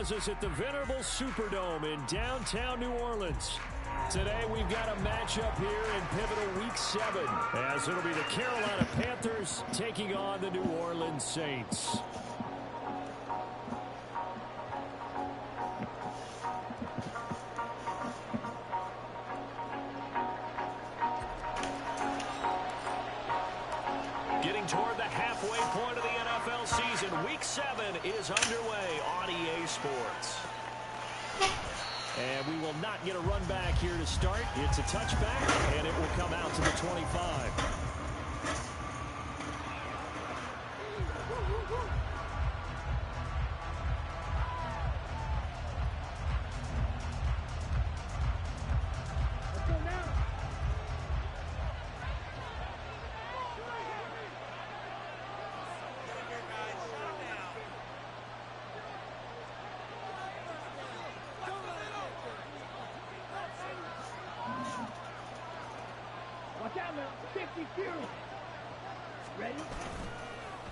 has us at the venerable Superdome in downtown New Orleans. Today we've got a matchup here in pivotal Week 7, as it'll be the Carolina Panthers taking on the New Orleans Saints. Getting toward the halfway point of the NFL season, Week 7 is underway on EA Sports. And we will not get a run back here to start. It's a touchback, and it will come out to the 25.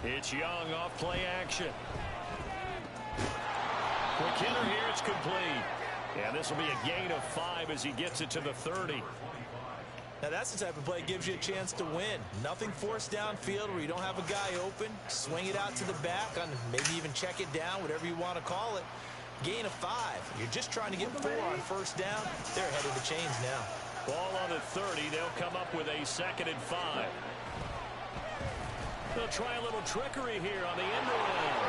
It's Young off play action. Quick hitter here, it's complete. And this will be a gain of 5 as he gets it to the 30. Now that's the type of play that gives you a chance to win. Nothing forced downfield where you don't have a guy open. Swing it out to the back, on maybe even check it down, whatever you want to call it. Gain of 5. You're just trying to get 4 on first down. They're ahead of the chains now. Ball on the 30. They'll come up with a 2nd and 5. They'll try a little trickery here on the end around.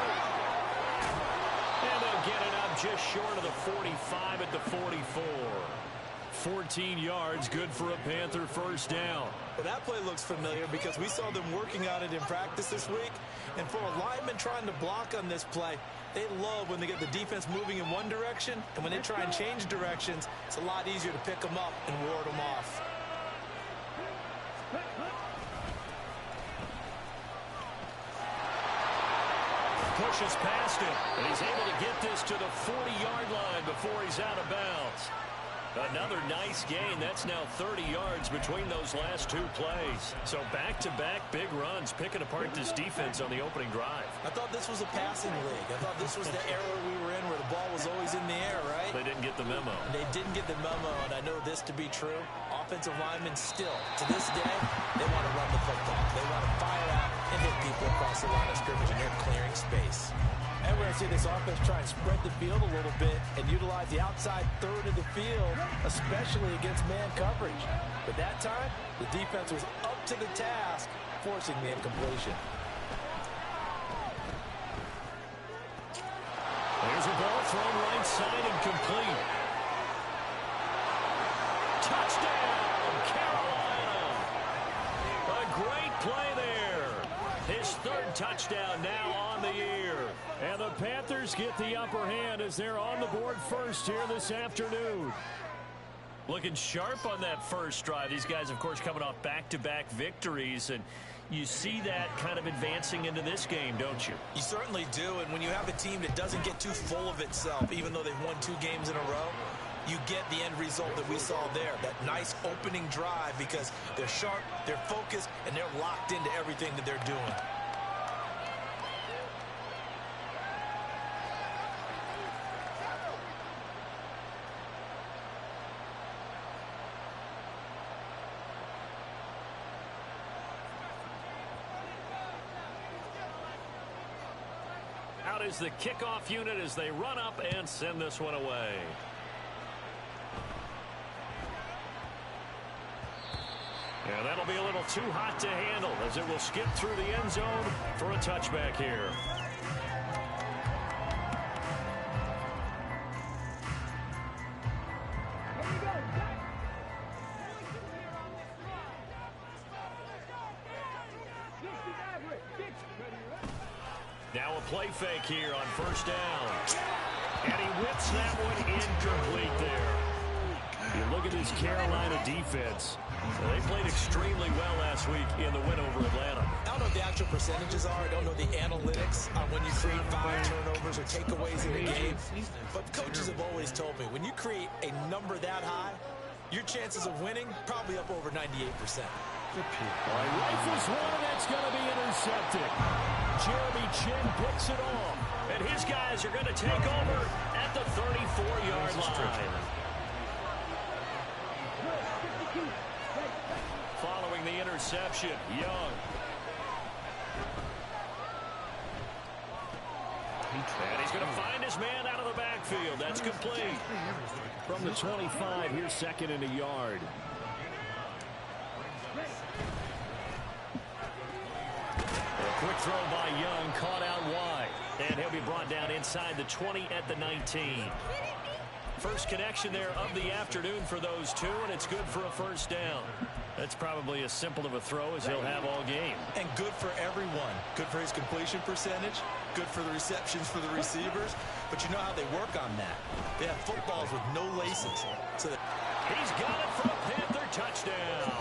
And they'll get it up just short of the 45 at the 44. 14 yards, good for a Panther first down. Well, that play looks familiar because we saw them working on it in practice this week. And for a lineman trying to block on this play, they love when they get the defense moving in one direction. And when they try and change directions, it's a lot easier to pick them up and ward them off. Pushes past him, and he's able to get this to the 40-yard line before he's out of bounds. Another nice gain. That's now 30 yards between those last 2 plays. So back-to-back big runs, picking apart this defense on the opening drive. I thought this was a passing league. I thought this was the era we were in where the ball was always in the air, right? They didn't get the memo. They didn't get the memo, and I know this to be true. Offensive linemen still, to this day, they want to run the football. They want to fire out and hit people across the line of scrimmage, and they're clearing space. And we're going to see this offense try and spread the field a little bit and utilize the outside third of the field, especially against man coverage. But that time, the defense was up to the task, forcing the incompletion. There's a ball thrown right side and complete. Touchdown, Carolina! A great play there. His 3rd touchdown now on the year. And the Panthers get the upper hand as they're on the board first here this afternoon. Looking sharp on that first drive. These guys, of course, coming off back-to-back victories. And you see that kind of advancing into this game, don't you? You certainly do. And when you have a team that doesn't get too full of itself, even though they've won 2 games in a row, you get the end result that we saw there. That nice opening drive because they're sharp, they're focused, and they're locked into everything that they're doing. Out is the kickoff unit as they run up and send this one away. And that'll be a little too hot to handle as it will skip through the end zone for a touchback here. Now a play fake here on first down. And he whips that one incomplete there. You look at this Carolina defense. They played extremely well last week in the win over Atlanta. I don't know what the actual percentages are. I don't know the analytics on when you create 5 turnovers or takeaways in a game. But coaches have always told me, when you create a number that high, your chances of winning probably up over 98%. Rifles one, that's going to be intercepted. Jeremy Chinn picks it off. And his guys are going to take over at the 34-yard line. Following the interception, Young. And he's going to find his man out of the backfield. That's complete. From the 25, here's second and a yard. A quick throw by Young, caught out wide. And he'll be brought down inside the 20 at the 19. First connection there of the afternoon for those two, and it's good for a first down. That's probably as simple of a throw as he'll have all game. And good for everyone. Good for his completion percentage. Good for the receptions for the receivers. But you know how they work on that. They have footballs with no laces. So he's got it for a Panther touchdown.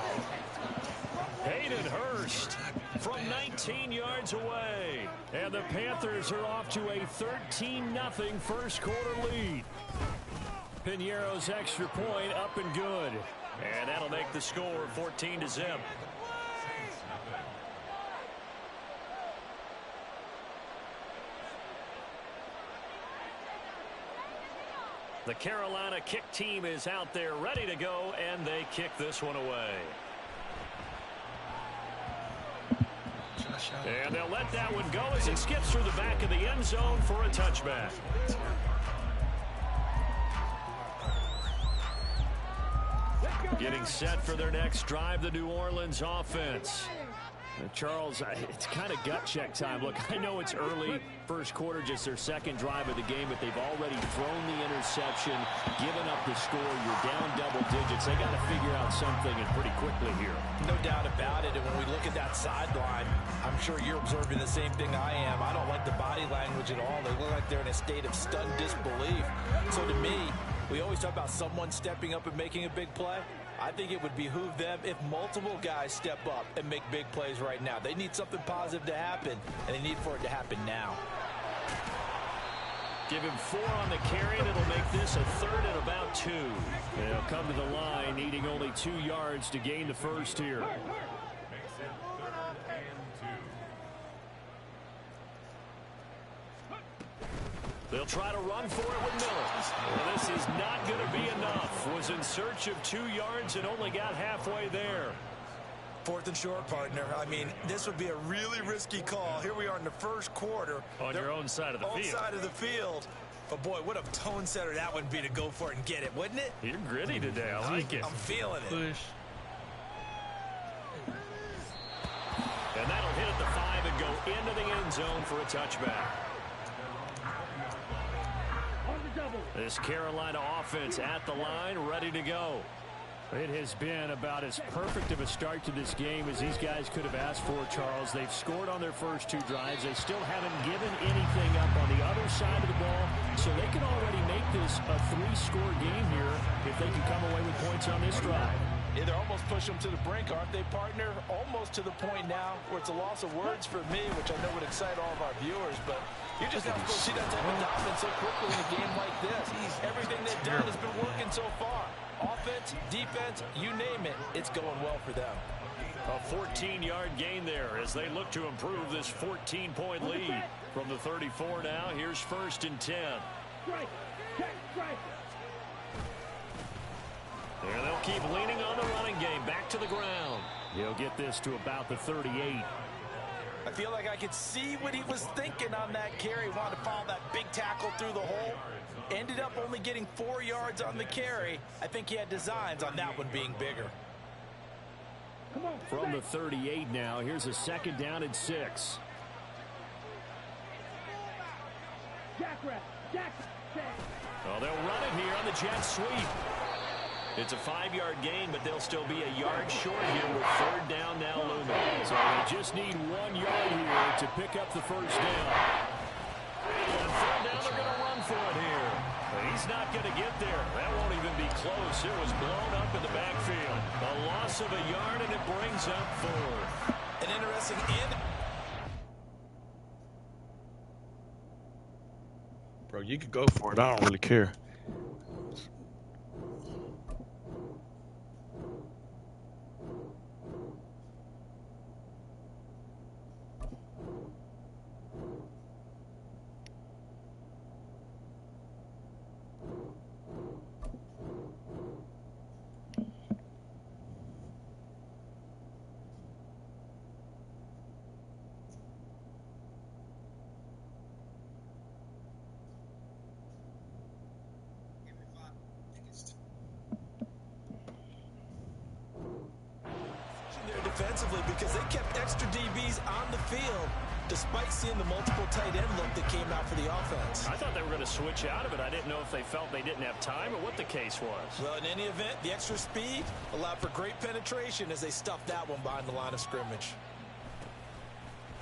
Hayden Hurst from 19 yards away. And the Panthers are off to a 13-0 first quarter lead. Piñeiro's extra point up and good. And that'll make the score 14-0. The Carolina kick team is out there ready to go, and they kick this one away. And they'll let that one go as it skips through the back of the end zone for a touchback. Getting set for their next drive, the New Orleans offense. Charles, it's kind of gut check time. Look, I know it's early, first quarter, just their second drive of the game, but they've already thrown the interception, given up the score. You're down double digits. They got to figure out something, and pretty quickly here. No doubt about it. And when we look at that sideline, I'm sure you're observing the same thing I am. I don't like the body language at all. They look like they're in a state of stunned disbelief. So to me, we always talk about someone stepping up and making a big play. I think it would behoove them if multiple guys step up and make big plays right now. They need something positive to happen, and they need for it to happen now. Give him 4 on the carry, and it'll make this a third and about 2. They'll come to the line, needing only 2 yards to gain the first here. They'll try to run for it with Miller. Well, this is not going to be enough. Was in search of 2 yards and only got halfway there. 4th and short, partner. I mean, this would be a really risky call. Here we are in the first quarter. On your own side of the field. Own side of the field. But, boy, what a tone setter that would be to go for it and get it, wouldn't it? You're gritty today. I like it. I'm feeling it. Push. And that'll hit at the 5 and go into the end zone for a touchback. This Carolina offense at the line, ready to go. It has been about as perfect of a start to this game as these guys could have asked for, Charles. They've scored on their first 2 drives. They still haven't given anything up on the other side of the ball, so they can already make this a 3-score game here if they can come away with points on this drive. Yeah, they're almost pushing them to the brink, aren't they, partner? Almost to the point now where it's a loss of words for me, which I know would excite all of our viewers, but you just have to go see that type of dominance so quickly in a game like this. Everything they've done has been working so far. Offense, defense, you name it, it's going well for them. A 14-yard gain there as they look to improve this 14-point lead. From the 34 now, here's 1st and 10. And they'll keep leaning on the running game. Back to the ground. He'll get this to about the 38. I feel like I could see what he was thinking on that carry. Wanted to follow that big tackle through the hole. Ended up only getting 4 yards on the carry. I think he had designs on that one being bigger. From the 38 now, here's a 2nd down and 6. Oh, they'll run it here on the jet sweep. It's a 5-yard gain, but they'll still be a yard short here with 3rd down now looming. So they just need 1 yard here to pick up the first down. And 3rd down, they're going to run for it here. But he's not going to get there. That won't even be close. It was blown up in the backfield. A loss of a yard, and it brings up 4th. An interesting end. Bro, you could go for it. I don't really care. defensively because they kept extra DBs on the field despite seeing the multiple tight end look that came out for the offense. I thought they were going to switch out of it. I didn't know if they felt they didn't have time or what the case was. Well, in any event, the extra speed allowed for great penetration as they stuffed that one behind the line of scrimmage.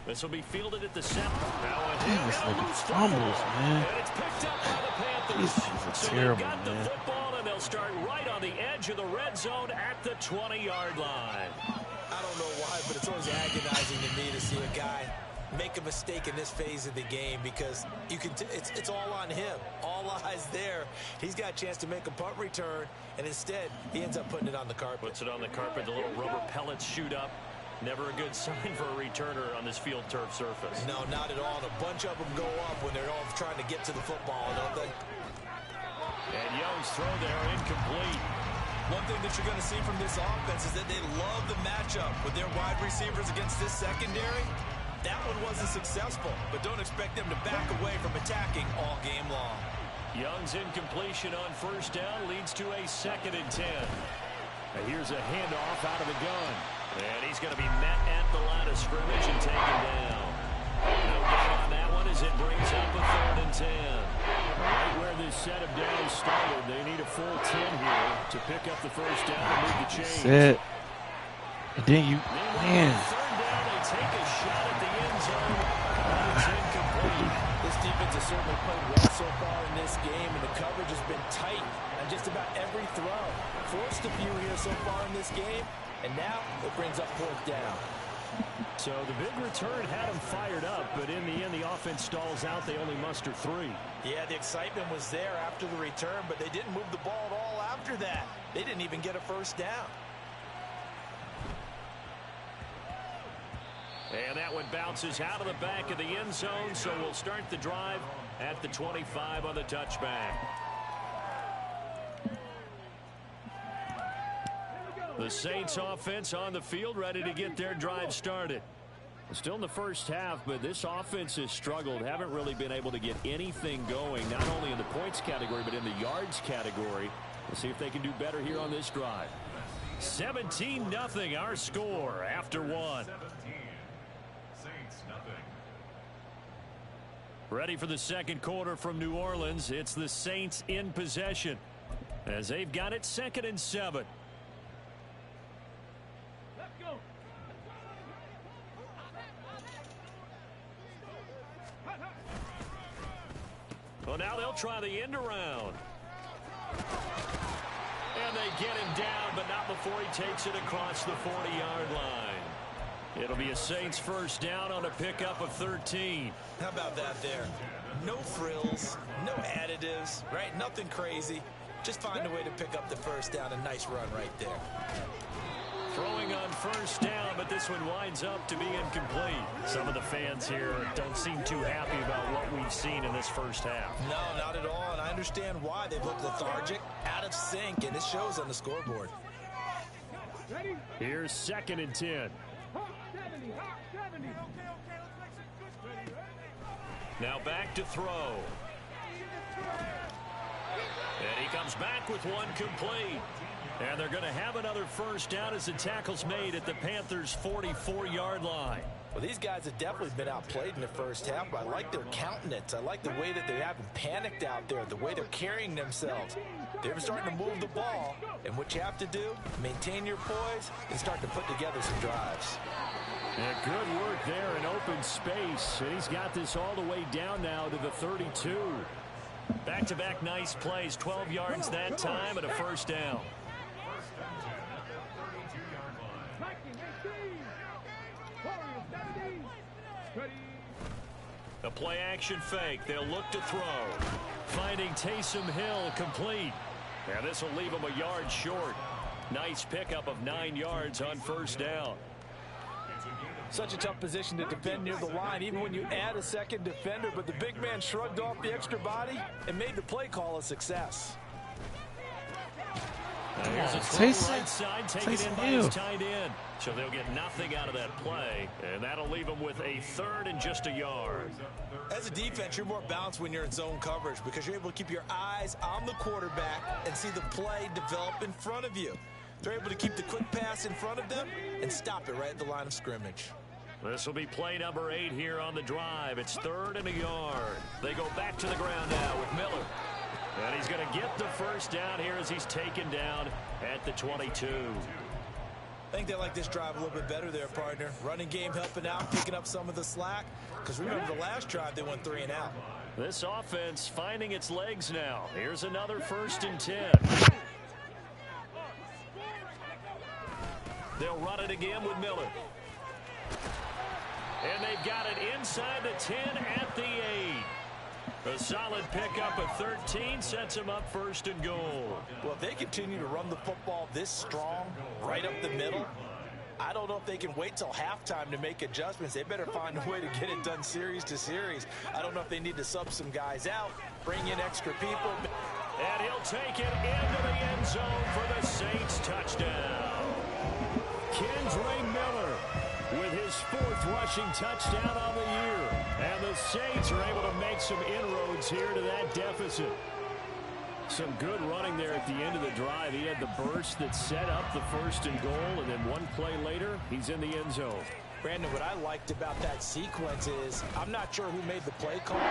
This will be fielded at the center. Now This nigga fumbles, man. And it's picked up by the Panthers. These things are So terrible, they've got man. the football, and they'll start right on the edge of the red zone at the 20-yard line. I don't know why, but it's always agonizing to me to see a guy make a mistake in this phase of the game because you can it's all on him. All eyes there. He's got a chance to make a punt return, and instead he ends up putting it on the carpet. Puts it on the carpet. The little rubber pellets shoot up. Never a good sign for a returner on this field turf surface. No, not at all. And a bunch of them go up when they're all trying to get to the football, don't they? And Young's throw there incomplete. One thing that you're going to see from this offense is that they love the matchup with their wide receivers against this secondary. That one wasn't successful, but don't expect them to back away from attacking all game long. Young's incompletion on first down leads to a 2nd and 10. Now here's a handoff out of the gun. And he's going to be met at the line of scrimmage and taken down. No gain on that one as it brings up a 3rd and 10. Right where this set of downs started, they need a full 10 here to pick up the first down and move the chains. Set. And then you, man. 3rd down, they take a shot at the end zone. It's incomplete. This defense has certainly played well so far in this game, and the coverage has been tight on just about every throw. Forced a few here so far in this game, and now it brings up 4th down. So the big return had them fired up, but in the end, the offense stalls out. They only muster 3. Yeah, the excitement was there after the return, but they didn't move the ball at all after that. They didn't even get a first down. And that one bounces out of the back of the end zone, so we'll start the drive at the 25 on the touchback. The Saints offense on the field, ready to get their drive started. Still in the first half, but this offense has struggled. Haven't really been able to get anything going, not only in the points category, but in the yards category. We'll see if they can do better here on this drive. 17-0 our score after 1. Ready for the second quarter from New Orleans. It's the Saints in possession as they've got it 2nd and 7. Well, now they'll try the end around. And they get him down, but not before he takes it across the 40-yard line. It'll be a Saints first down on a pickup of 13. How about that there? No frills, no additives, right? Nothing crazy. Just find a way to pick up the first down. A nice run right there. Throwing on first down, but this one winds up to be incomplete. Some of the fans here don't seem too happy about what we've seen in this first half. No, not at all, and I understand why. They look lethargic, out of sync, and it shows on the scoreboard. Here's 2nd and 10. Now back to throw. And he comes back with one complete. And they're going to have another first down as the tackle's made at the Panthers' 44-yard line. Well, these guys have definitely been outplayed in the first half, but I like their countenance. I like the way that they haven't panicked out there, the way they're carrying themselves. They're starting to move the ball, and what you have to do, maintain your poise and start to put together some drives. And good work there in open space. And he's got this all the way down now to the 32. Back-to-back nice plays, 12 yards that time and a first down. A play-action fake. They'll look to throw. Finding Taysom Hill complete. And this will leave him a yard short. Nice pickup of 9 yards on first down. Such a tough position to defend near the line, even when you add a second defender, but the big man shrugged off the extra body and made the play call a success. Here's a throw right side, taken in by his tight end. So they'll get nothing out of that play, and that'll leave them with a 3rd and just a yard. As a defense, you're more balanced when you're in zone coverage because you're able to keep your eyes on the quarterback and see the play develop in front of you. They're able to keep the quick pass in front of them and stop it right at the line of scrimmage. This will be play number 8 here on the drive. It's 3rd and a yard. They go back to the ground now with Miller. And he's going to get the first down here as he's taken down at the 22. I think they like this drive a little bit better there, partner. Running game helping out, picking up some of the slack. Because remember the last drive, they went 3 and out. This offense finding its legs now. Here's another 1st and 10. They'll run it again with Miller. And they've got it inside the 10 at the 8. A solid pickup of 13 sets him up 1st and goal. Well, if they continue to run the football this strong, right up the middle, I don't know if they can wait till halftime to make adjustments. They better find a way to get it done series to series. I don't know if they need to sub some guys out, bring in extra people. And he'll take it into the end zone for the Saints touchdown. Kendre Miller with his 4th rushing touchdown on the year. And the Saints are able to make some inroads here to that deficit. Some good running there at the end of the drive. He had the burst that set up the 1st and goal, and then one play later, he's in the end zone. Brandon, what I liked about that sequence is I'm not sure who made the play call,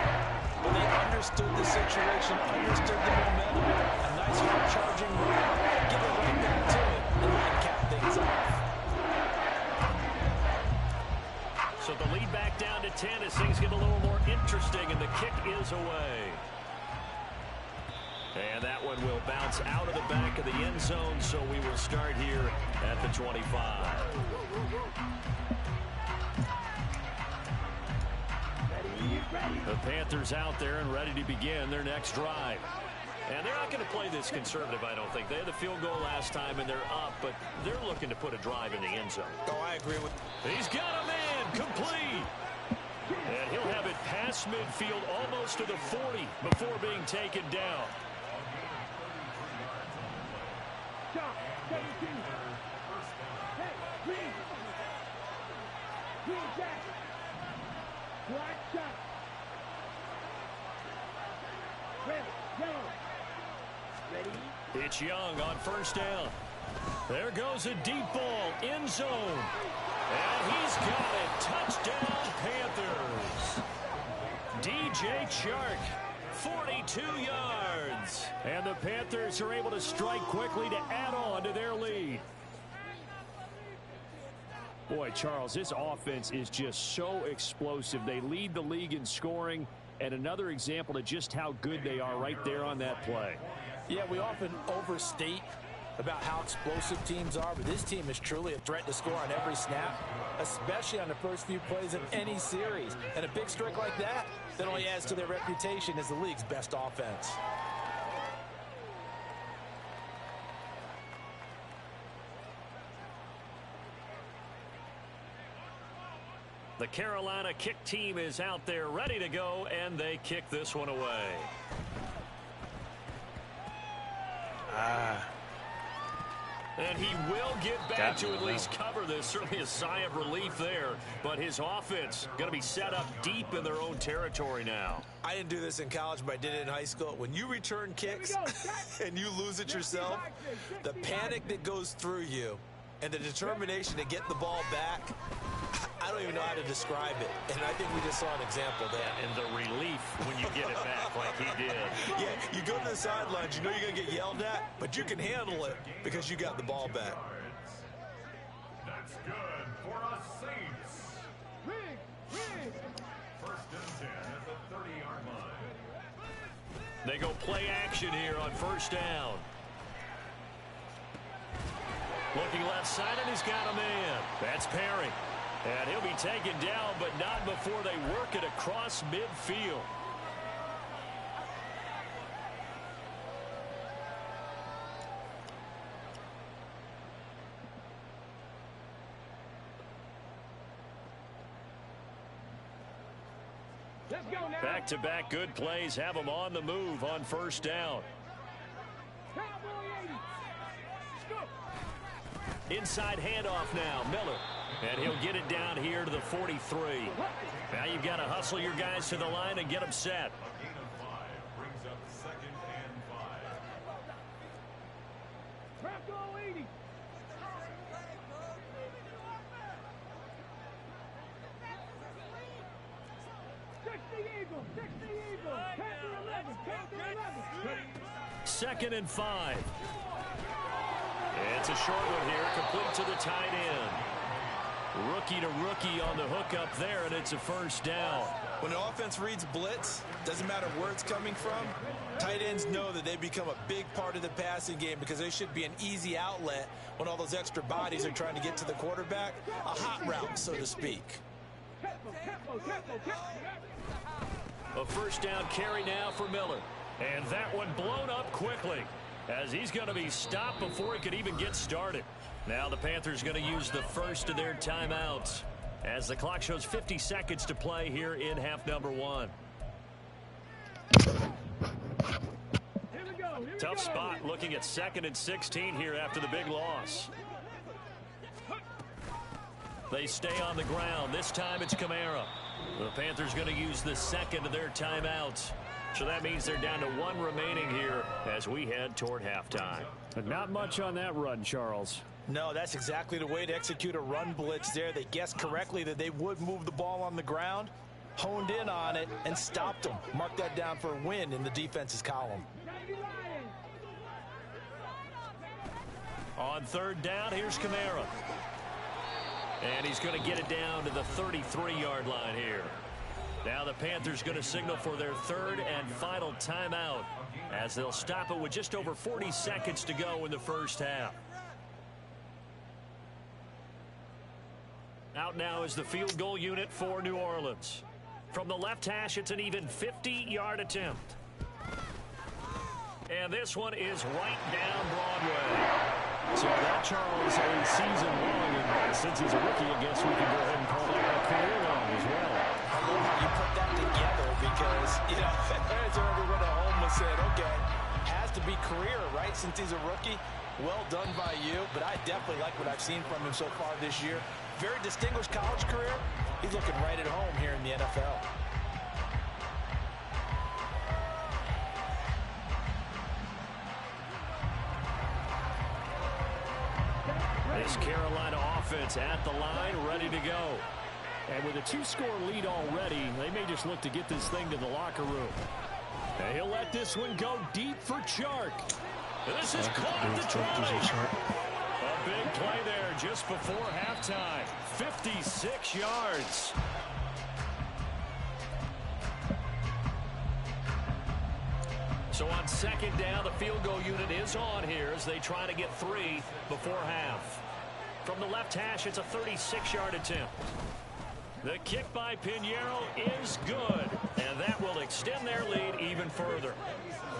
but they understood the situation, understood the momentum. A nice hard-charging run, give it right back to him, and then cap things off. So the lead back down to 10 as things get a little more interesting, and the kick is away. And that one will bounce out of the back of the end zone, so we will start here at the 25. The Panthers out there and ready to begin their next drive. And they're not going to play this conservative, I don't think. They had the field goal last time, and they're up, but they're looking to put a drive in the end zone. Oh, I agree with. He's got a man, complete. And he'll have it past midfield almost to the 40 before being taken down. It's Young on 1st down. There goes a deep ball, end zone. And he's got it. Touchdown, Panthers. DJ Chark, 42 yards. And the Panthers are able to strike quickly to add on to their lead. Boy, Charles, this offense is just so explosive. They lead the league in scoring, and another example of just how good they are right there on that play. Yeah, we often overstate about how explosive teams are, but this team is truly a threat to score on every snap, especially on the first few plays of any series. And a big streak like that only adds to their reputation as the league's best offense. The Carolina kick team is out there ready to go, and they kick this one away. And he will get back to at least cover this. Certainly a sigh of relief there. But his offense going to be set up deep in their own territory now. I didn't do this in college, but I did it in high school. When you return kicks and you lose it yourself, the panic that goes through you and the determination to get the ball back, I don't even know how to describe it. And I think we just saw an example there. And the relief when you get it back like he did. Yeah, you go to the sidelines, you know you're going to get yelled at, but you can handle it because you got the ball back. That's good for us Saints. 1st and 10 at the 30-yard line. They go play action here on 1st down. Looking left side, and he's got a man. That's Perry. And he'll be taken down, but not before they work it across midfield. Let's go now. Back-to-back good plays have them on the move on 1st down. Inside handoff now, Miller. And he'll get it down here to the 43. Now you've got to hustle your guys to the line and get them set. Gain of 5 brings up 2nd and 5. Second and 5. It's a short one here, complete to the tight end. Rookie to rookie on the hookup there, and it's a first down. When the offense reads blitz, doesn't matter where it's coming from, tight ends know that they become a big part of the passing game because they should be an easy outlet when all those extra bodies are trying to get to the quarterback. A hot route, so to speak. A first down carry now for Miller. And that one blown up quickly as he's going to be stopped before he could even get started. Now the Panthers going to use the first of their timeouts as the clock shows 50 seconds to play here in half number 1. Tough spot looking at 2nd and 16 here after the big loss. They stay on the ground. This time it's Kamara. The Panthers going to use the second of their timeouts. So that means they're down to 1 remaining here as we head toward halftime. But not much on that run, Charles. No, that's exactly the way to execute a run blitz there. They guessed correctly that they would move the ball on the ground, honed in on it, and stopped them. Mark that down for a win in the defense's column. On third down, here's Kamara. And he's going to get it down to the 33-yard line here. Now the Panthers going to signal for their third and final timeout as they'll stop it with just over 40 seconds to go in the first half. Out now is the field goal unit for New Orleans. From the left hash, it's an even 50-yard attempt. And this one is right down Broadway. So that, Charles, a season long, and since he's a rookie, I guess we can go ahead and call that a career long as well. I love how you put that together because, you know, fans everyone at home has said, okay, has to be career, right, since he's a rookie. Well done by you, but I definitely like what I've seen from him so far this year. Very distinguished college career. He's looking right at home here in the NFL. This Carolina offense at the line, ready to go. And with a 2-score lead already, they may just look to get this thing to the locker room. And he'll let this one go deep for Chark. This is caught at the 20. A big play there just before halftime. 56 yards. So on second down, the field goal unit is on here as they try to get 3 before half. From the left hash, it's a 36-yard attempt. The kick by Pinheiro is good, and that will extend their lead even further.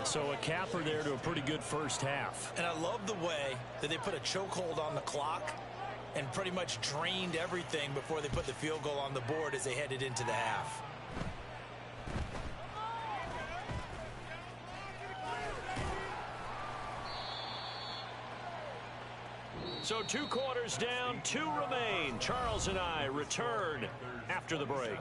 So a capper there to a pretty good first half. And I love the way that they put a chokehold on the clock and pretty much drained everything before they put the field goal on the board as they headed into the half. So 2 quarters down, 2 remain. Charles and I return after the break.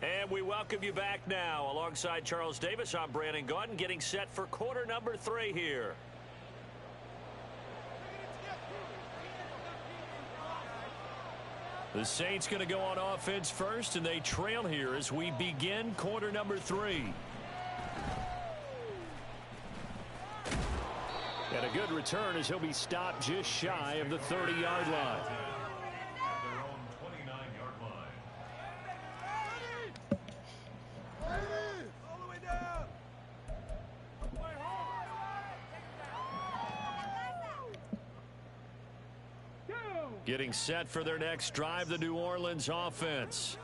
And we welcome you back now. Alongside Charles Davis, I'm Brandon Gaudin, getting set for quarter number 3 here. The Saints going to go on offense first, and they trail here as we begin quarter number 3. And a good return as he'll be stopped just shy of the 30-yard line. Their own 29-yard line. Getting set for their next drive, the New Orleans offense.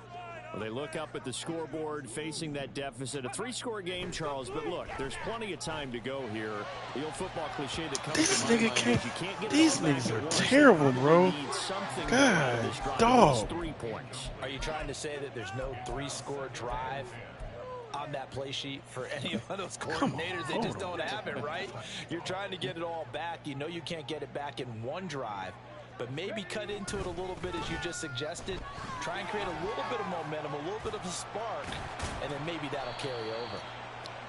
Well, they look up at the scoreboard facing that deficit. A 3-score game, Charles, but look, there's plenty of time to go here. The old football cliche that comes This to my nigga mind can't. is you can't get These it all back niggas at are once. terrible, bro. You need something God, out of this drive, at dog. least 3 points. Are you trying to say that there's no 3-score drive? on that play sheet for any of those coordinators. They just don't have it, right? You're trying to get it all back. You know you can't get it back in one drive, but maybe cut into it a little bit as you just suggested. Try and create a little bit of momentum, a little bit of a spark, and then maybe that'll carry over.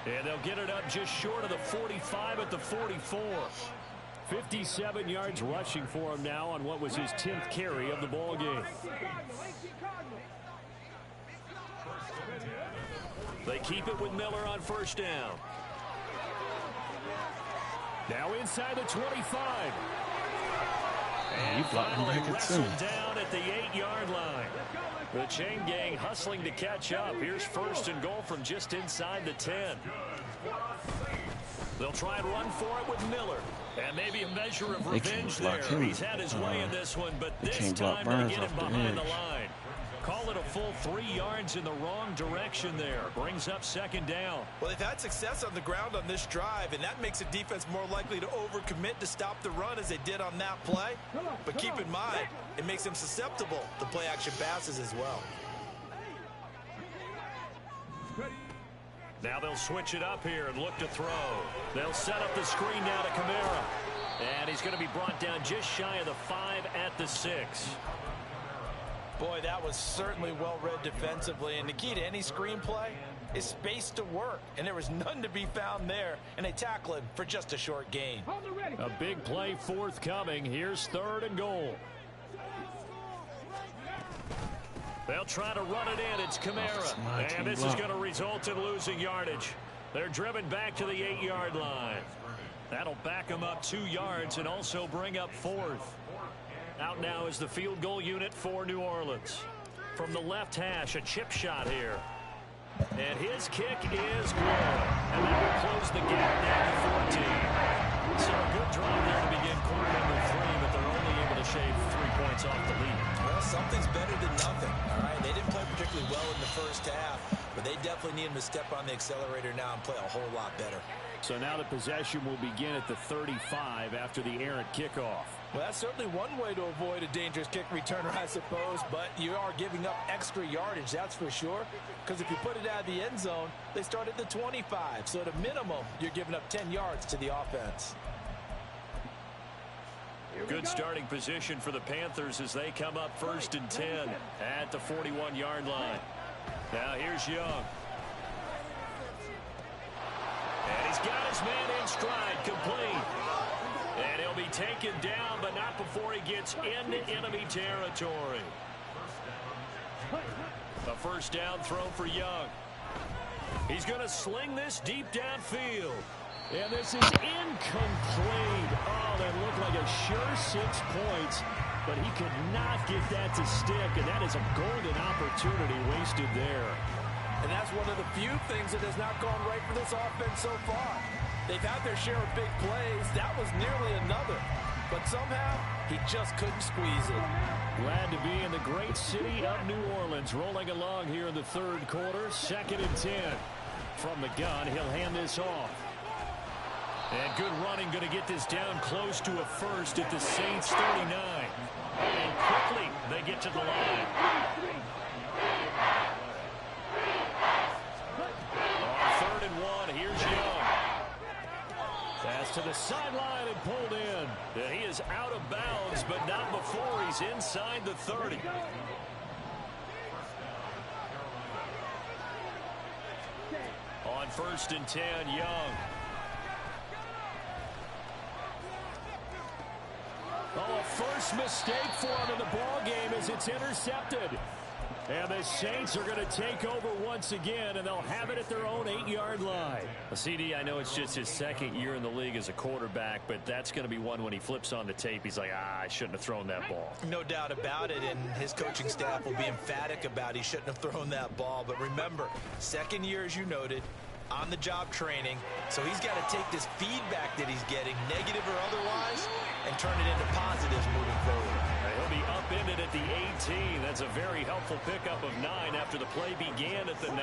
And they'll get it up just short of the 45 at the 44. 57 yards rushing for him now on what was his 10th carry of the ball game. They keep it with Miller on first down. Now inside the 25. You blocked him like it's wrestled down at the 8-yard line. The chain gang hustling to catch up. Here's first and goal from just inside the 10. They'll try and run for it with Miller. And maybe a measure of revenge there. He's had his way in this one, but this time they get him behind the line. Call it a full 3 yards in the wrong direction there. Brings up second down. Well, they've had success on the ground on this drive, and that makes a defense more likely to overcommit to stop the run as they did on that play. But keep in mind, it makes them susceptible to play-action passes as well. Now they'll switch it up here and look to throw. They'll set up the screen now to Kamara. And he's going to be brought down just shy of the 5 at the 6. Boy, that was certainly well-read defensively. And the key to any screenplay is space to work. And there was none to be found there. And they tackle him for just a short gain. A big play forthcoming. Here's third and goal. They'll try to run it in. It's Kamara. And this is going to result in losing yardage. They're driven back to the 8-yard line. That'll back them up 2 yards and also bring up fourth. Out now is the field goal unit for New Orleans. From the left hash, a chip shot here. And his kick is good. And that will close the gap down to 14. So a good drive there to begin quarter number 3, but they're only able to shave 3 points off the lead. Well, something's better than nothing, all right? They didn't play particularly well in the first half, but they definitely need him to step on the accelerator now and play a whole lot better. So now the possession will begin at the 35 after the errant kickoff. Well, that's certainly one way to avoid a dangerous kick returner, I suppose, but you are giving up extra yardage, that's for sure, because if you put it out of the end zone, they start at the 25, so at a minimum, you're giving up 10 yards to the offense. Good starting position for the Panthers as they come up first and 10 at the 41-yard line. Now here's Young. And he's got his man in stride, complete. And he'll be taken down, but not before he gets into enemy territory. A first down throw for Young. He's going to sling this deep downfield. And this is incomplete. Oh, that looked like a sure 6 points, but he could not get that to stick, and that is a golden opportunity wasted there. And that's one of the few things that has not gone right for this offense so far. They've had their share of big plays. That was nearly another. But somehow, he just couldn't squeeze it. Glad to be in the great city of New Orleans. Rolling along here in the third quarter. 2nd and 10. From the gun, he'll hand this off. And good running, going to get this down close to a first at the Saints 39. And quickly, they get to the line. On 3rd and 1, here's Young. Pass to the sideline and pulled in. And he is out of bounds, but not before he's inside the 30. On 1st and 10, Young. Oh, a first mistake for him in the ball game as it's intercepted. And the Saints are going to take over once again, and they'll have it at their own 8-yard line. CD, I know it's just his 2nd year in the league as a quarterback, but that's going to be one when he flips on the tape. He's like, I shouldn't have thrown that ball. No doubt about it, and his coaching staff will be emphatic about he shouldn't have thrown that ball. But remember, 2nd year, as you noted, on-the-job training. So he's got to take this feedback that he's getting, negative or otherwise, and turn it into positives moving forward. He'll be upended at the 18. That's a very helpful pickup of 9 after the play began at the 9.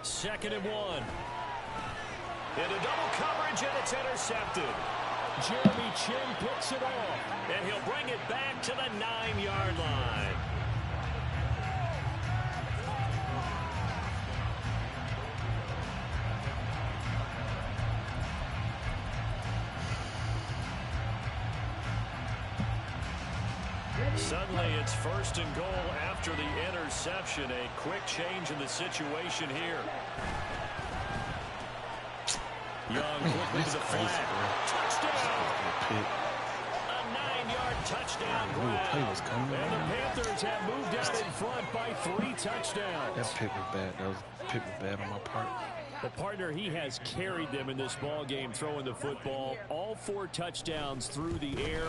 Second and 1. Into double coverage, and it's intercepted. Jeremy Chinn picks it off, and he'll bring it back to the 9-yard line. Suddenly it's 1st and goal after the interception. A quick change in the situation here. Young quickly to the flat. Touchdown. A 9-yard touchdown grab. And the Panthers have moved out in front by 3 touchdowns. That pick was bad. That was pick was bad on my part. The partner, he has carried them in this ball game, throwing the football. All 4 touchdowns through the air,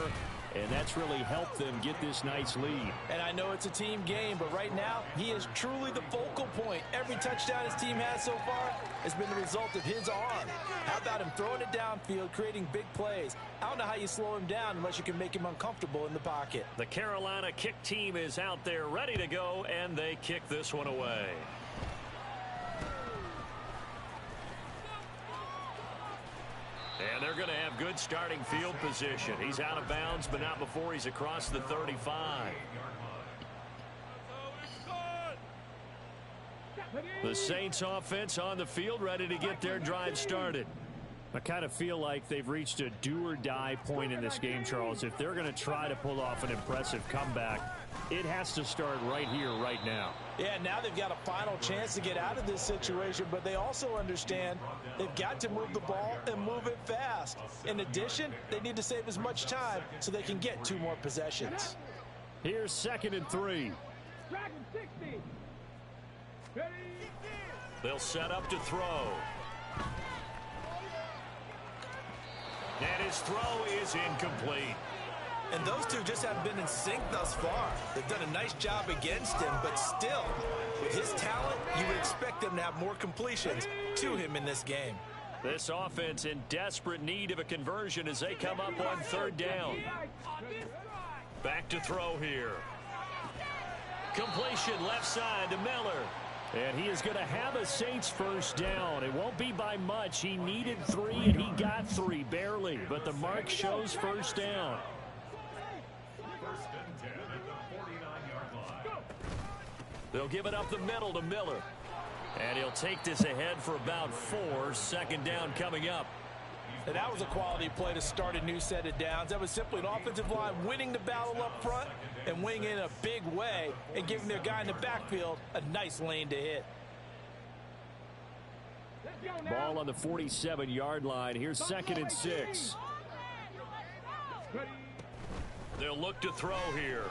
and that's really helped them get this nice lead. And I know it's a team game, but right now, he is truly the focal point. Every touchdown his team has so far has been the result of his arm. How about him throwing it downfield, creating big plays? I don't know how you slow him down unless you can make him uncomfortable in the pocket. The Carolina kick team is out there ready to go, and they kick this one away. And they're going to have good starting field position. He's out of bounds, but not before he's across the 35. The Saints offense on the field, ready to get their drive started. I kind of feel like they've reached a do-or-die point in this game, Charles. If they're going to try to pull off an impressive comeback, it has to start right here, right now. Yeah, now they've got a final chance to get out of this situation, but they also understand they've got to move the ball and move it fast. In addition, they need to save as much time so they can get 2 more possessions. Here's 2nd and 3. They'll set up to throw. And his throw is incomplete. And those two just haven't been in sync thus far. They've done a nice job against him, but still, with his talent, you would expect them to have more completions to him in this game. This offense in desperate need of a conversion as they come up on 3rd down. Back to throw here. Completion left side to Miller. And he is going to have a Saints 1st down. It won't be by much. He needed 3, and he got 3, barely. But the mark shows 1st down. They'll give it up the middle to Miller. And he'll take this ahead for about 4. 2nd down coming up. And that was a quality play to start a new set of downs. That was simply an offensive line winning the battle up front and winning in a big way and giving their guy in the backfield a nice lane to hit. Ball on the 47-yard line. Here's 2nd and 6. They'll look to throw here.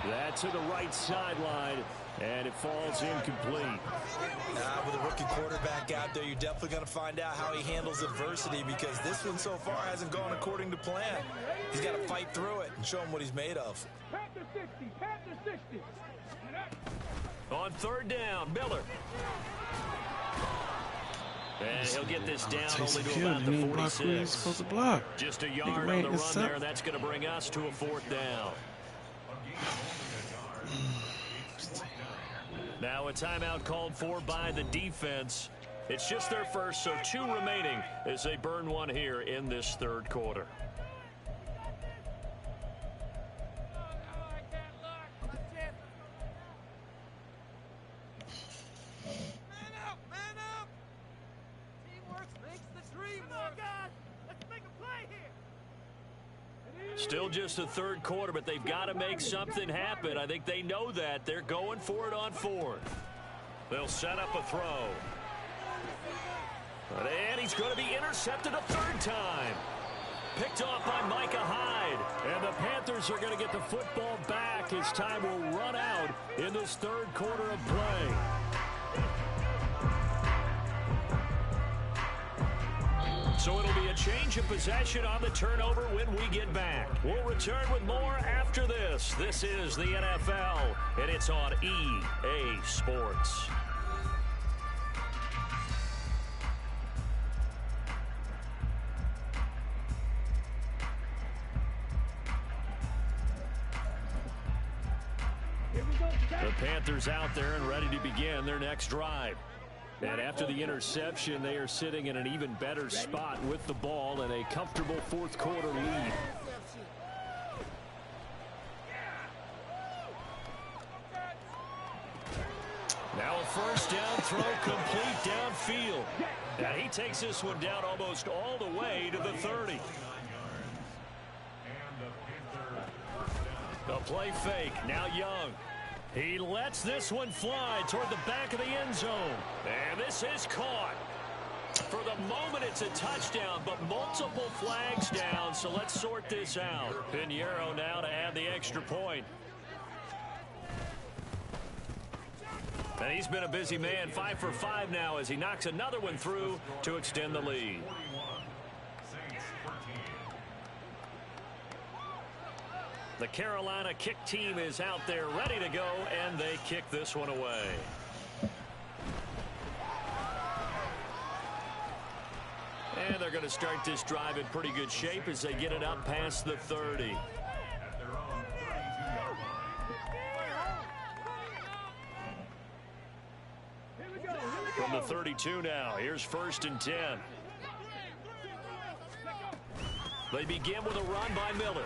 That's to the right sideline, and it falls incomplete. With a rookie quarterback out there, you're definitely going to find out how he handles adversity, because this one so far hasn't gone according to plan. He's got to fight through it and show him what he's made of. On 3rd down, Miller. And he'll get this down only to about the 46. Supposed to block. Just a yard on the run there, and that's going to bring us to a 4th down. Now a timeout called for by the defense. It's just their first, so 2 remaining as they burn one here in this 3rd quarter. Still just the 3rd quarter, but they've got to make something happen. I think they know that. They're going for it on 4th. They'll set up a throw. And he's going to be intercepted a 3rd time. Picked off by Micah Hyde. And the Panthers are going to get the football back as time will run out in this 3rd quarter of play. So it'll be a change of possession on the turnover when we get back. We'll return with more after this. This is the NFL, and it's on EA Sports. The Panthers out there and ready to begin their next drive. And after the interception, they are sitting in an even better spot with the ball and a comfortable 4th quarter lead. Now a 1st down throw complete downfield. And he takes this one down almost all the way to the 30. play fake. Now Young. He lets this one fly toward the back of the end zone. And this is caught. For the moment, it's a touchdown, but multiple flags down, so let's sort this out. Pinheiro now to add the extra point. And he's been a busy man, 5 for 5 now as he knocks another one through to extend the lead. The Carolina kick team is out there ready to go, and they kick this one away. And they're going to start this drive in pretty good shape as they get it up past the 30. From the 32 now, here's 1st and 10. They begin with a run by Miller.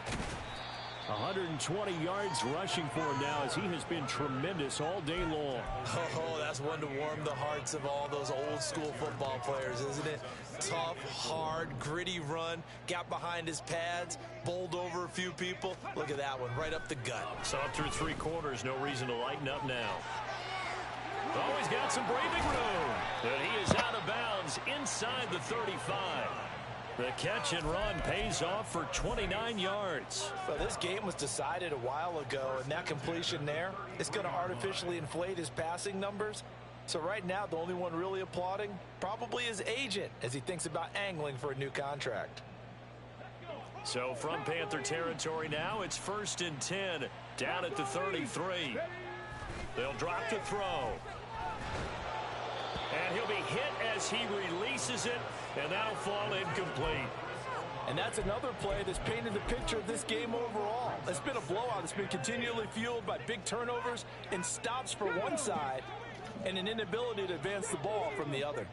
120 yards rushing for him now as he has been tremendous all day long. Oh, that's one to warm the hearts of all those old school football players, isn't it? Tough, hard, gritty run, got behind his pads, bowled over a few people. Look at that one, right up the gut. So up through 3 quarters, no reason to lighten up now. Oh, he's got some breathing room. And he is out of bounds inside the 35. The catch and run pays off for 29 yards. Well, this game was decided a while ago, and that completion there is going to artificially inflate his passing numbers. So right now, the only one really applauding probably his agent as he thinks about angling for a new contract. So from Panther territory now, it's 1st and 10 down at the 33. They'll drop the throw. And he'll be hit as he releases it, and that'll fall incomplete. And that's another play that's painted the picture of this game overall. It's been a blowout. It's been continually fueled by big turnovers and stops for one side and an inability to advance the ball from the other.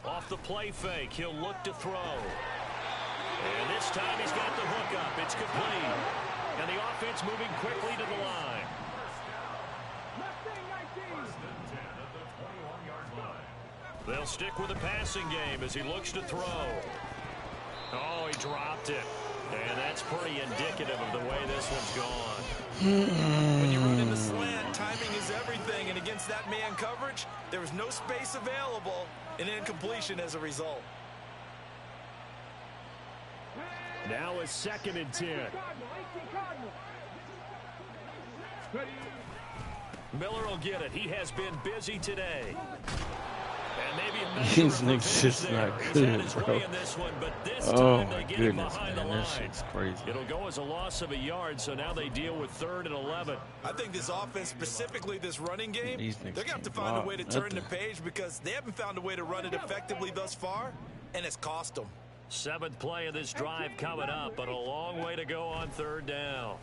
Off the play fake, he'll look to throw. And this time he's got the hook up. It's complete. And the offense moving quickly to the line. They'll stick with the passing game as he looks to throw. Oh, he dropped it. And that's pretty indicative of the way this one's gone. When you run in the slant, timing is everything. And against that man coverage, there was no space available, and incompletion as a result. Now a 2nd and 10. Miller will get it. He has been busy today. And maybe These niggas just not good, bro. Oh my goodness, man, that shit's crazy. It'll go as a loss of a yard, so now they deal with 3rd and 11. I think this offense, specifically this running game, These they're niggas going to have to can't find a block way to turn the nothing. page because they haven't found a way to run it effectively thus far, and it's cost them. 7th play of this drive coming up, but a long way to go on 3rd down.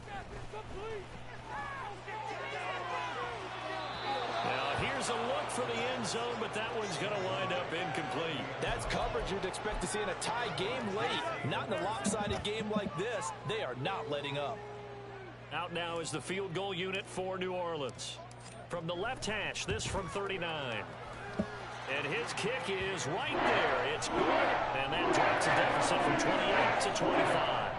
Now here's a look for the end zone, but that one's going to wind up incomplete. That's coverage you'd expect to see in a tie game late. Not in a lopsided game like this. They are not letting up. Out now is the field goal unit for New Orleans. From the left hash, this from 39. And his kick is right there. It's good. And that drops the deficit from 28 to 25.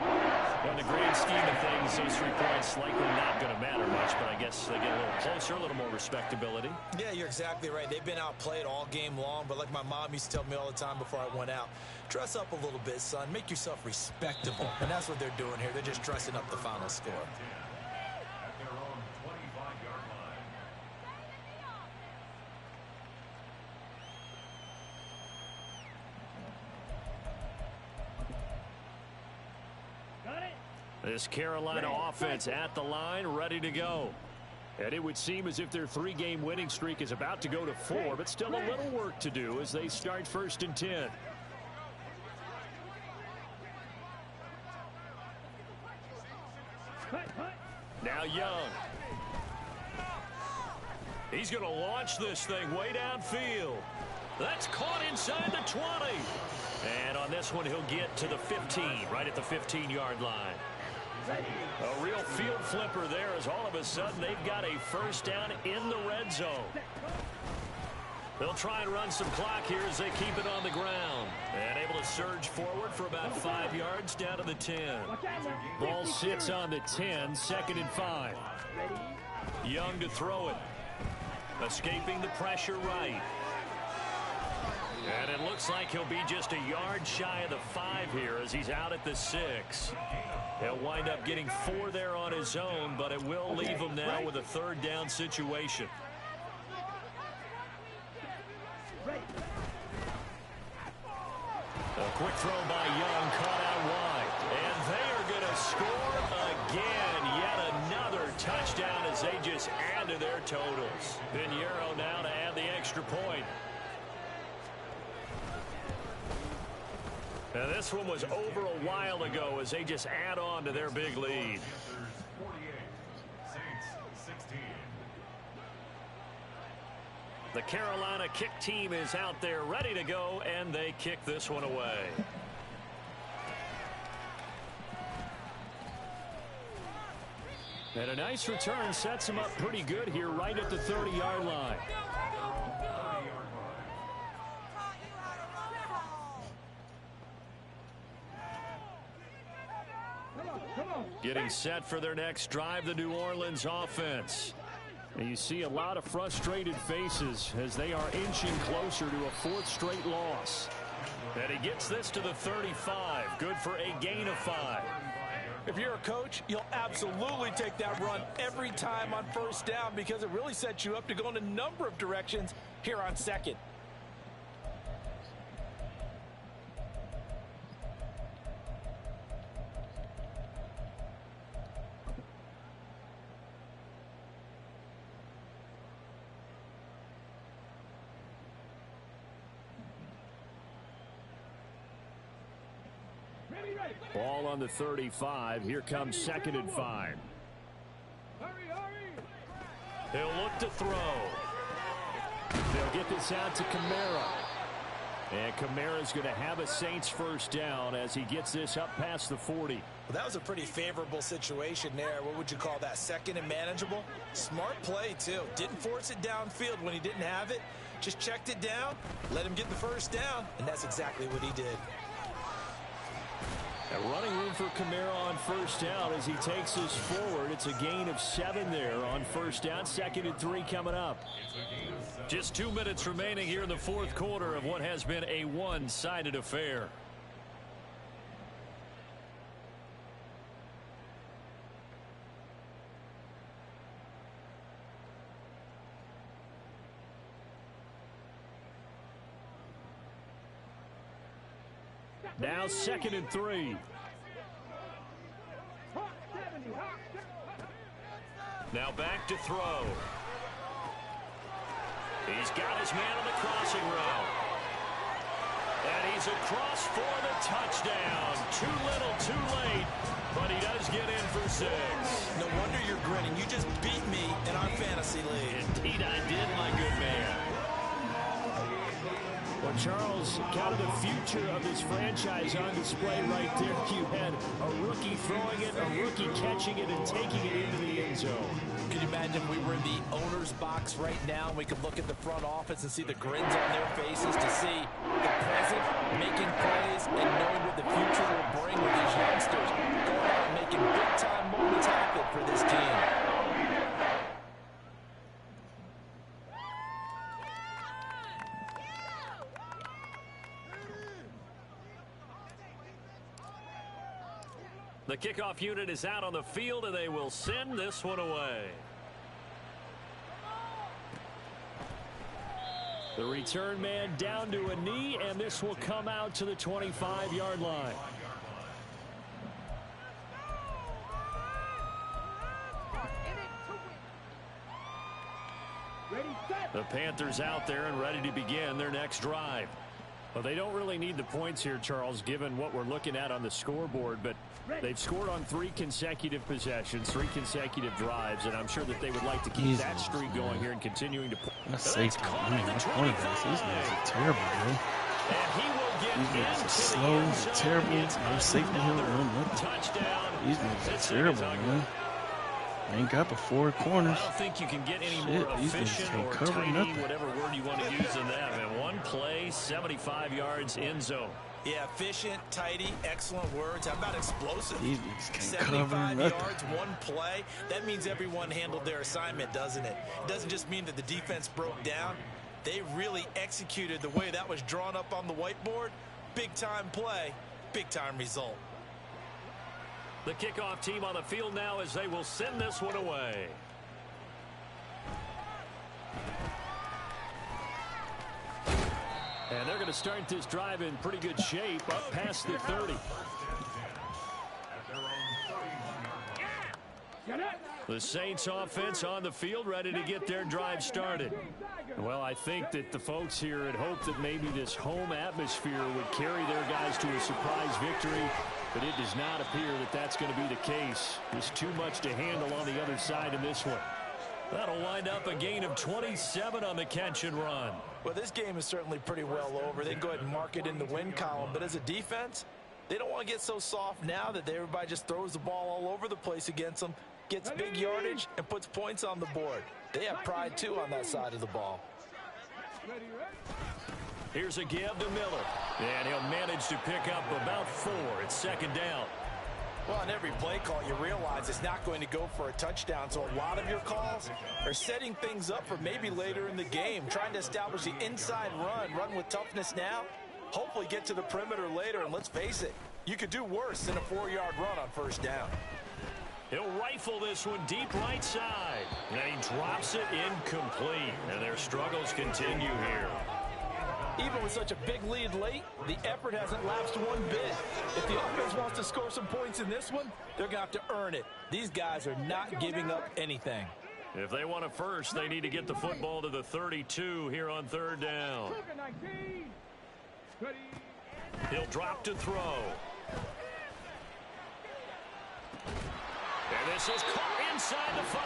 In the grand scheme of things, those 3 points likely not going to matter much, but I guess they get a little closer, a little more respectability. Yeah, you're exactly right. They've been outplayed all game long, but like my mom used to tell me all the time before I went out, dress up a little bit, son. Make yourself respectable. And that's what they're doing here. They're just dressing up the final score. At their own 25-yard line. This Carolina offense at the line, ready to go. And it would seem as if their 3-game winning streak is about to go to 4, but still a little work to do as they start 1st and 10. Now Young. He's going to launch this thing way downfield. That's caught inside the 20. And on this one, he'll get to the 15, right at the 15-yard line. A real field flipper there as all of a sudden they've got a 1st down in the red zone. They'll try and run some clock here as they keep it on the ground. And able to surge forward for about 5 yards down to the 10. Ball sits on the 10, 2nd and 5. Young to throw it. Escaping the pressure right. And it looks like he'll be just a yard shy of the 5 here as he's out at the 6. He'll wind up getting 4 there on his own, but it will leave him now with a 3rd down situation. A quick throw by Young, caught out wide. And they are going to score again. Yet another touchdown as they just add to their totals. Pinheiro now to add the extra point. Now this one was over a while ago as they just add on to their big lead. Panthers 48, Saints 16. The Carolina kick team is out there ready to go, and they kick this one away. And a nice return sets him up pretty good here right at the 30-yard line. Getting set for their next drive, the New Orleans offense. And you see a lot of frustrated faces as they are inching closer to a 4th straight loss. And he gets this to the 35. Good for a gain of 5. If you're a coach, you'll absolutely take that run every time on 1st down because it really sets you up to go in a number of directions here on 2nd. Ball on the 35. Here comes 2nd and 5. He'll look to throw. They'll get this out to Kamara. And Kamara's going to have a Saints 1st down as he gets this up past the 40. Well, that was a pretty favorable situation there. What would you call that? 2nd and manageable? Smart play, too. Didn't force it downfield when he didn't have it. Just checked it down, let him get the 1st down, and that's exactly what he did. And running room for Kamara on 1st down as he takes this forward. It's a gain of 7 there on 1st down. 2nd and 3 coming up. Just 2 minutes remaining here in the 4th quarter of what has been a one-sided affair. Now 2nd and 3. Now back to throw. He's got his man on the crossing route. And he's across for the touchdown. Too little, too late. But he does get in for 6. No wonder you're grinning. You just beat me in our fantasy league. Indeed I did, my good man. Well, Charles, kind of the future of this franchise on display right there. You had a rookie throwing it, a rookie catching it, and taking it into the end zone. Can you imagine if we were in the owner's box right now and we could look at the front office and see the grins on their faces to see the present making plays and knowing what the future will bring with these youngsters going out and making big-time moments happen for this team. The kickoff unit is out on the field, and they will send this one away. The return man down to a knee, and this will come out to the 25-yard line. The Panthers out there and ready to begin their next drive. Well, they don't really need the points here, Charles, given what we're looking at on the scoreboard, but they've scored on 3 consecutive possessions, 3 consecutive drives, and I'm sure that they would like to keep that streak going here and continuing to... That's safety. I mean, that's one of those. These guys are terrible, man. These guys are slow, they're terrible. No safety here, no nothing. These guys are terrible, man. Ain't got but 4 corners. I don't think you can get any Shit, more these niggas efficient can't or cover tidy, nothing. whatever word you want to use in that. And one play, 75 yards in zone. Yeah, efficient, tidy, excellent words. How about explosive? These niggas can't cover 75 nothing. yards, one play. That means everyone handled their assignment, doesn't it? It doesn't just mean that the defense broke down. They really executed the way that was drawn up on the whiteboard. Big-time play, big-time result. The kickoff team on the field now as they will send this one away. And they're going to start this drive in pretty good shape up past the 30. The Saints offense on the field ready to get their drive started. Well, I think that the folks here had hoped that maybe this home atmosphere would carry their guys to a surprise victory, but it does not appear that that's going to be the case. There's too much to handle on the other side in this one. That'll wind up a gain of 27 on the catch and run. Well, this game is certainly pretty well over. They can go ahead and mark it in the win column, but as a defense, they don't want to get so soft now that everybody just throws the ball all over the place against them, gets big yardage, and puts points on the board. They have pride, too, on that side of the ball. Here's a give to Miller, and he'll manage to pick up about 4. It's second down. Well, on every play call, you realize it's not going to go for a touchdown, so a lot of your calls are setting things up for maybe later in the game, trying to establish the inside run with toughness now, hopefully get to the perimeter later, and let's face it, you could do worse than a 4-yard run on first down. He'll rifle this one deep right side, and he drops it incomplete, and their struggles continue here. Even with such a big lead late, the effort hasn't lapsed one bit. If the offense wants to score some points in this one, they're going to have to earn it. These guys are not giving up anything. If they want a first, they need to get the football to the 32 here on third down. He'll drop to throw. And this is caught inside the 5.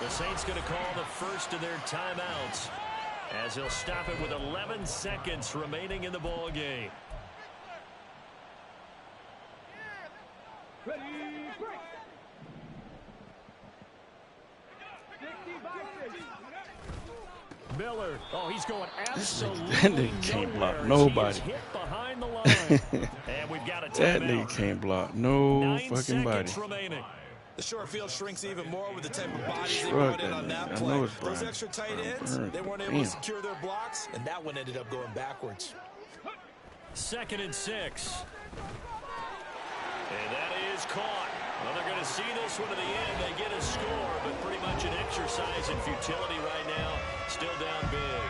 The Saints going to call the first of their timeouts, as he'll stop it with 11 seconds remaining in the ball game. Miller, oh, he's going absolutely That nigga can't block nowhere. nobody. He is hit behind the line. And we've got a That timeout. nigga can't block no 9 fucking body. seconds remaining. The short field shrinks even more with the type of bodies they Shrug brought in that on that nigga. I play. know it's Those Brian. extra tight Brian ends, Burns. they weren't able Damn. to secure their blocks, and that one ended up going backwards. 2nd and 6. And that is caught. Well, they're going to see this one to the end. They get a score, but pretty much an exercise in futility right now. Still down big.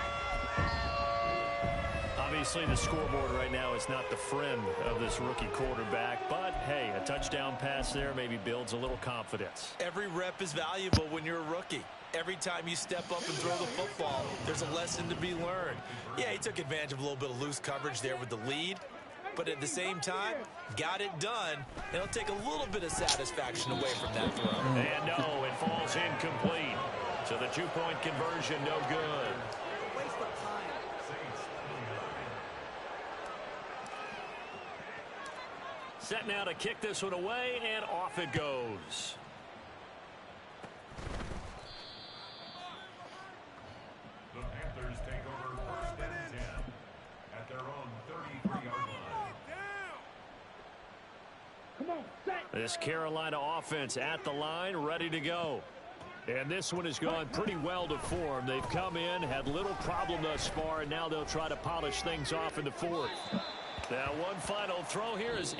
Obviously, the scoreboard right now is not the friend of this rookie quarterback. But, hey, a touchdown pass there maybe builds a little confidence. Every rep is valuable when you're a rookie. Every time you step up and throw the football, there's a lesson to be learned. Yeah, he took advantage of a little bit of loose coverage there with the lead. But at the same time, got it done. And it'll take a little bit of satisfaction away from that throw. And no, it falls incomplete. So the 2-point conversion, no good. Set now to kick this one away, and off it goes. The Panthers take over first and 10 at their own 33-yard line. This Carolina offense at the line, ready to go. And this one has gone pretty well to form. They've come in, had little problem thus far, and now they'll try to polish things off in the 4th. Now one final throw here is